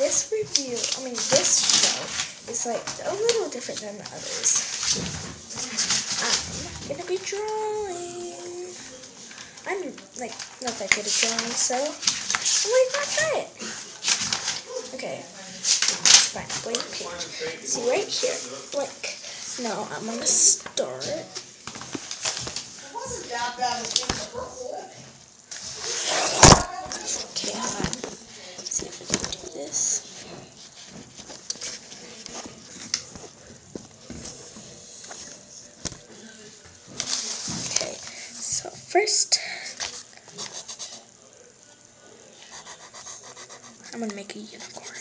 this show is like a little different than the others. I'm gonna be drawing. I'm like not that good at drawing, so I'm like, I'll try it. Okay, let's find a blank page. See right here, blank. Now I'm gonna start. It wasn't that bad as being purple. Okay, hold on. Let's see if I can do this. Okay, so first, I'm gonna make a unicorn.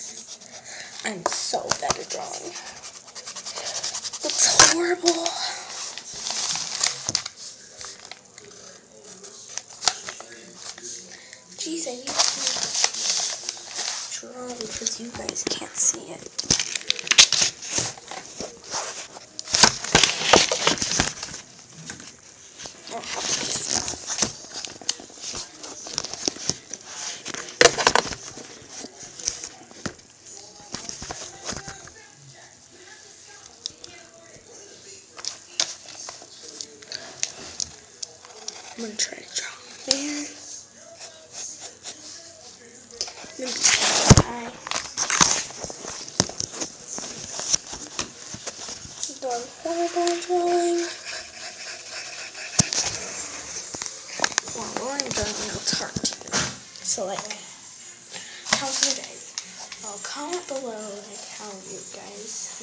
I'm so bad at drawing. Looks horrible. Jeez, I need to draw because you guys can't see it. Oh, how about this? I'm gonna try to draw there. Maybe eye. Done horrible drawing. Well, while I'm drawing, it's hard to do. So, like, how's your guys? Comment below, like, how you guys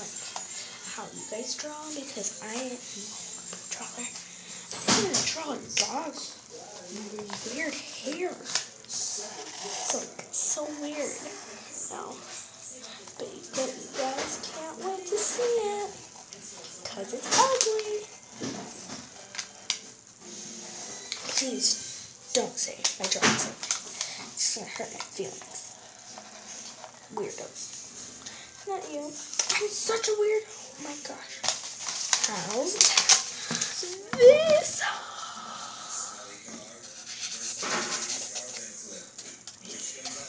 draw, because I am a drawer. I'm gonna draw a dog with weird hair. So, so weird. No. But you guys can't wait to see it. Because it's ugly. Please don't say my drawing's ugly. It's going to hurt my feelings. Weirdos. Not you. I'm such a weird. Oh my gosh. How's this?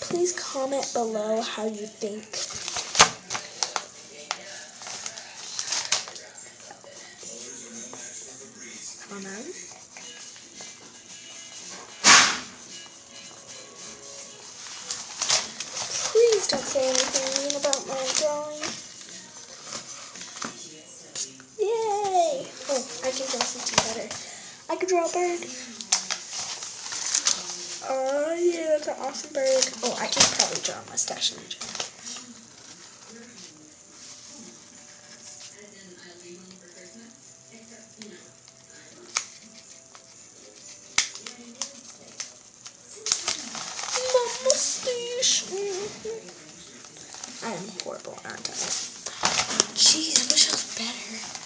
Please comment below how you think. Come on. Please don't say anything mean about my drawing. Yay! Oh, I can draw something better. I can draw a bird. Oh yeah, that's an awesome bird. Oh, I can probably draw a mustache in the gym. My mustache. I'm horrible, aren't I? Jeez, I wish I was better.